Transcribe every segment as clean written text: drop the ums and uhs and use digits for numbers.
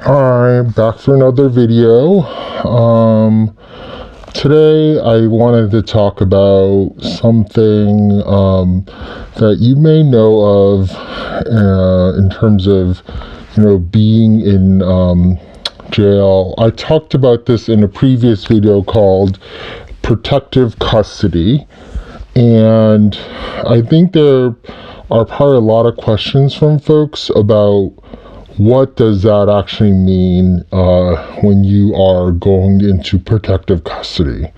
Hi, back for another video. Today I wanted to talk about something that you may know of in terms of, being in jail. I talked about this in a previous video called protective custody, and I think there are probably a lot of questions from folks about what does that actually mean when you are going into protective custody.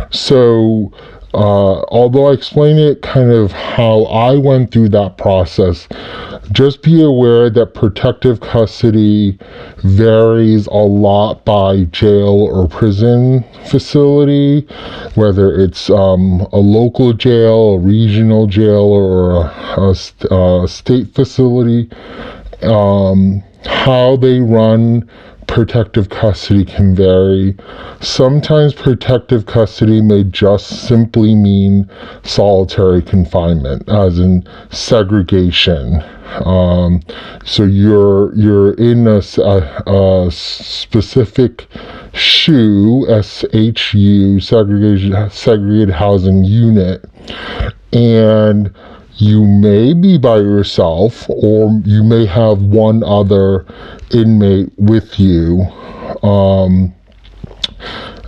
So, although I explain it kind of how I went through that process, just be aware that protective custody varies a lot by jail or prison facility, whether it's a local jail, a regional jail, or a state facility. How they run protective custody can vary. Sometimes protective custody may just simply mean solitary confinement, as in segregation. So you're in a specific SHU, segregated housing unit, and you may be by yourself, or you may have one other inmate with you.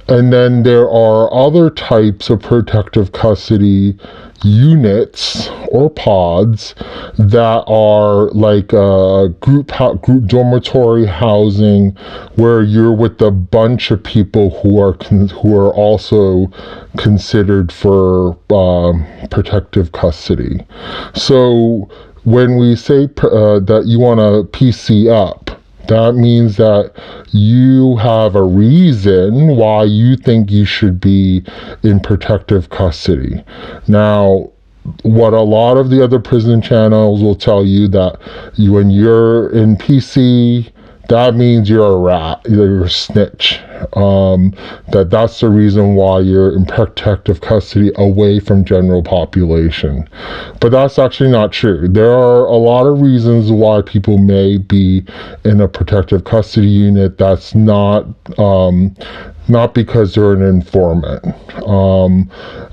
And then there are other types of protective custody units or pods that are like group dormitory housing, where you're with a bunch of people who are also considered for protective custody. So when we say that you want to PC up, that means that you have a reason why you think you should be in protective custody. Now, what a lot of the other prison channels will tell you that when you're in PC, that means you're a rat, you're a snitch. That's the reason why you're in protective custody away from general population. But that's actually not true. There are a lot of reasons why people may be in a protective custody unit. That's not because they're an informant.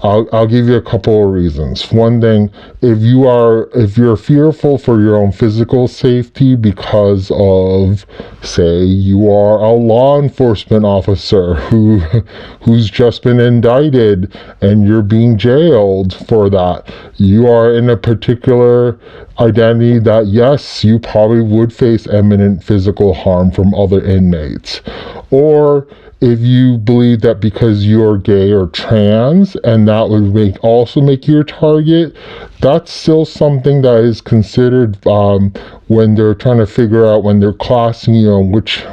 I'll give you a couple of reasons. One thing, if you're fearful for your own physical safety because of, say, you are a law enforcement officer who's just been indicted and you're being jailed for that, you are in a particular identity that, yes, you probably would face imminent physical harm from other inmates. Or if you believe that because you're gay or trans, and that would also make you a target, that's still something that is considered when they're trying to figure out, when they're classing you on which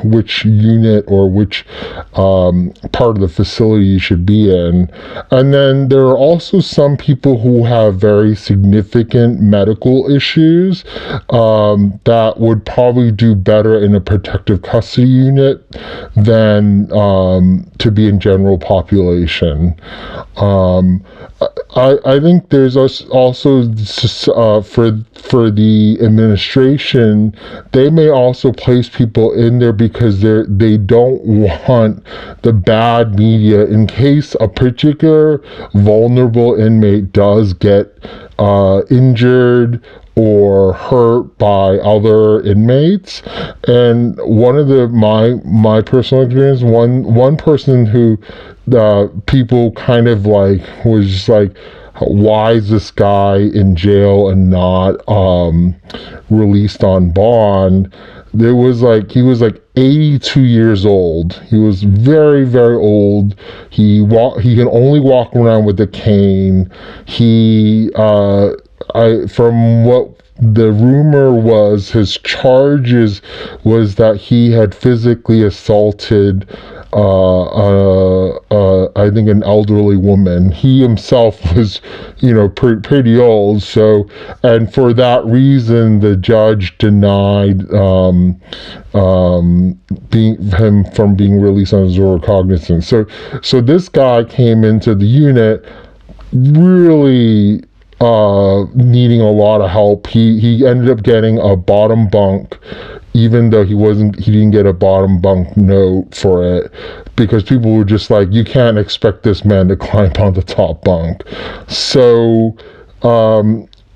unit or which part of the facility you should be in. And then there are also some people who have very significant medical issues that would probably do better in a protective custody unit than to be in general population. I think there's also for the administration, they may also place people in there because they don't want the bad media in case a particular vulnerable inmate does get injured or hurt by other inmates. And one of my personal experience, one person who people kind of like was just like, why is this guy in jail and not released on bond? There was like, he was like 82 years old. He was very, very old. He can only walk around with a cane. From what the rumor was, his charges was that he had physically assaulted I think an elderly woman. He himself was, pretty old. So, and for that reason, the judge denied him from being released on zero cognizance. So this guy came into the unit really needing a lot of help. He ended up getting a bottom bunk even though he didn't get a bottom bunk note for it, because people were just like, you can't expect this man to climb on the top bunk. So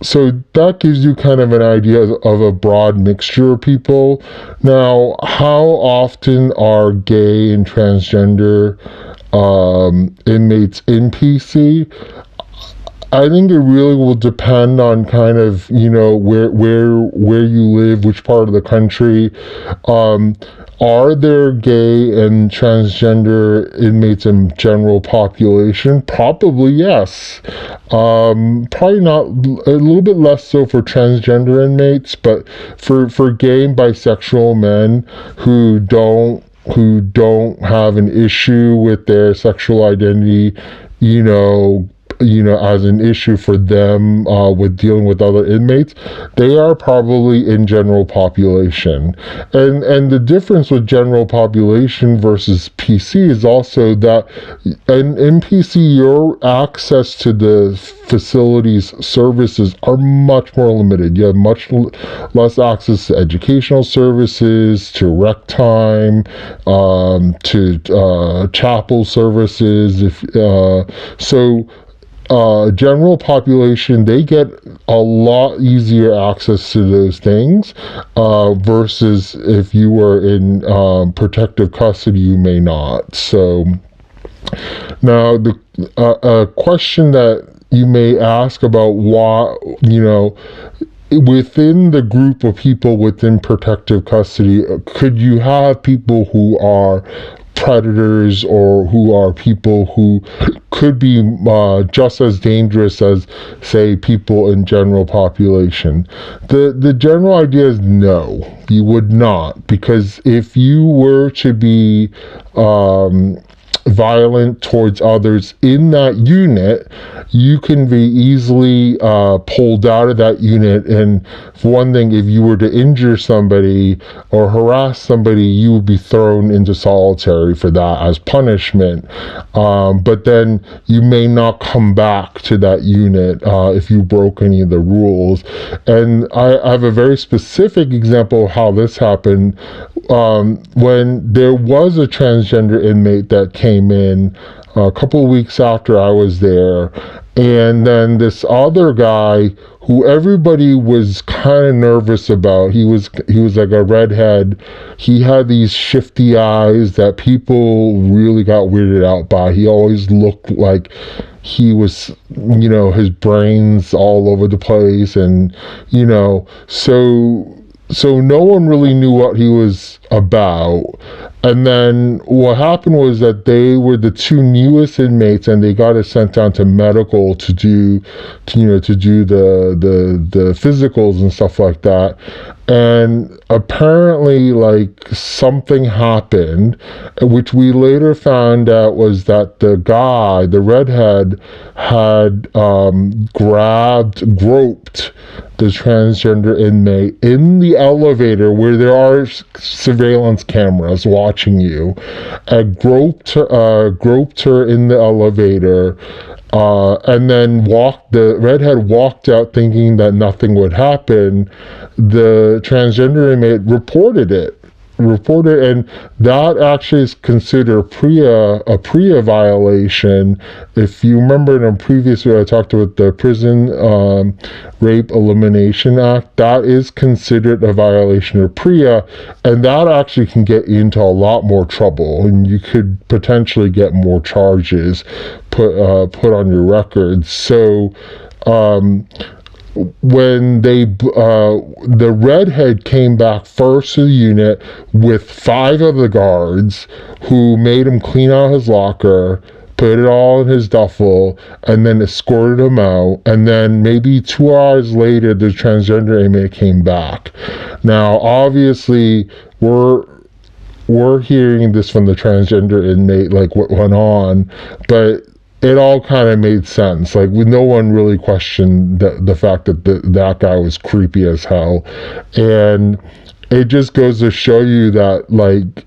so that gives you kind of an idea of a broad mixture of people. Now, how often are gay and transgender inmates in PC? I think it really will depend on kind of, where you live, which part of the country. Are there gay and transgender inmates in general population? Probably yes. Probably not, a little bit less so for transgender inmates, but for gay and bisexual men who don't have an issue with their sexual identity, as an issue for them with dealing with other inmates, they are probably in general population. And the difference with general population versus PC is also that in PC, your access to the facilities services are much more limited. You have much less access to educational services, to rec time, to chapel services. General population, they get a lot easier access to those things versus if you were in protective custody, you may not. So now a question that you may ask about why, within the group of people within protective custody, could you have people who are predators or who are people who could be just as dangerous as, say, people in general population? The general idea is no, you would not, because if you were to be violent towards others in that unit, you can be easily pulled out of that unit. And for one thing, if you were to injure somebody or harass somebody, you would be thrown into solitary for that as punishment. But then you may not come back to that unit if you broke any of the rules. And I have a very specific example of how this happened. When there was a transgender inmate that came in a couple of weeks after I was there, and then this other guy who everybody was kind of nervous about, he was like a redhead. He had these shifty eyes that people really got weirded out by. He always looked like he was, his brains all over the place, and so no one really knew what he was about. And then what happened was that they were the two newest inmates, and they got us sent down to medical to do the physicals and stuff like that. And apparently, like, something happened, which we later found out was that the guy, the redhead, had groped the transgender inmate in the elevator where there are surveillance cameras watching you, and groped her in the elevator, and then the redhead walked out thinking that nothing would happen. The transgender inmate reported it, and that actually is considered a PREA violation. If you remember in a previous video I talked about the Prison Rape Elimination Act, that is considered a violation of PREA, and that actually can get you into a lot more trouble, and you could potentially get more charges put on your record. So when the redhead came back first to the unit with 5 of the guards, who made him clean out his locker, put it all in his duffel, and then escorted him out. And then maybe 2 hours later, the transgender inmate came back. Now, obviously, we're hearing this from the transgender inmate, like what went on, but it all kind of made sense. Like, no one really questioned the fact that that guy was creepy as hell. And it just goes to show you that, like,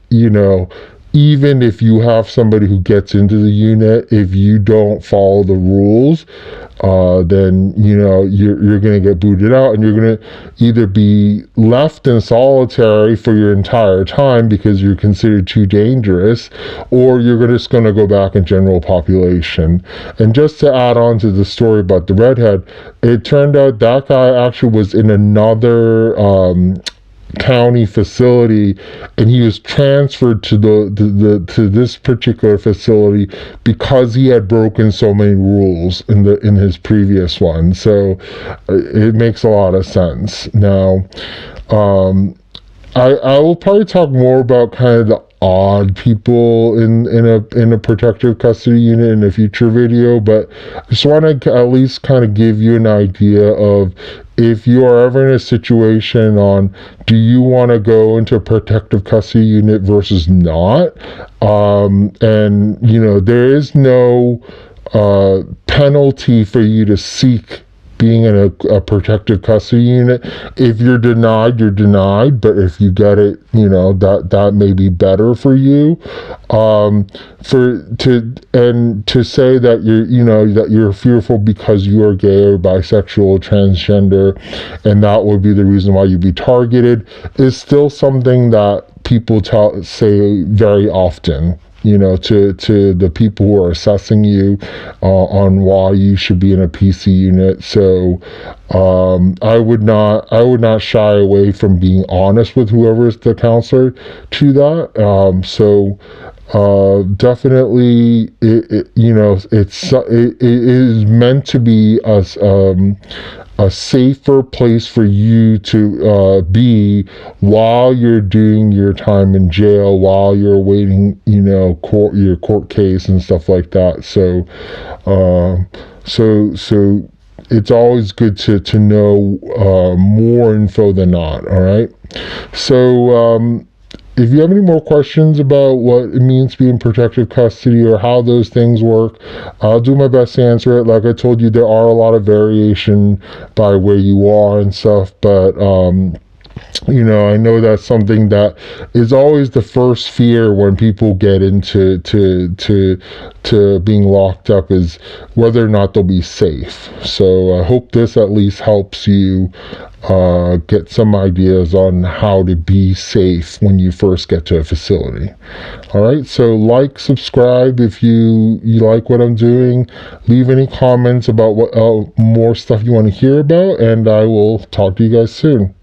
even if you have somebody who gets into the unit, if you don't follow the rules, then you're going to get booted out, and you're going to either be left in solitary for your entire time because you're considered too dangerous, or you're just going to go back in general population. And just to add on to the story about the redhead, it turned out that guy actually was in another county facility, and he was transferred to to this particular facility because he had broken so many rules in his previous one. So it makes a lot of sense. Now, I will probably talk more about kind of the odd people in a protective custody unit in a future video, but I just want to at least kind of give you an idea of, if you are ever in a situation on, do you want to go into a protective custody unit versus not? And there is no penalty for you to seek being in a protective custody unit. If you're denied, you're denied, but if you get it, that may be better for you. To say that you're fearful because you are gay or bisexual or transgender, and that would be the reason why you'd be targeted, is still something that people say very often, to the people who are assessing you on why you should be in a PC unit. So I would not shy away from being honest with whoever is the counselor to that. Definitely, it is meant to be a safer place for you to be while you're doing your time in jail, while you're awaiting, your court case and stuff like that. So it's always good to know more info than not. All right. So if you have any more questions about what it means to be in protective custody or how those things work, I'll do my best to answer it. Like I told you, there are a lot of variation by where you are and stuff, but I know that's something that is always the first fear when people get into to being locked up, is whether or not they'll be safe. So I hope this at least helps you get some ideas on how to be safe when you first get to a facility. All right, so like, subscribe if you like what I'm doing. Leave any comments about what more stuff you want to hear about, and I will talk to you guys soon.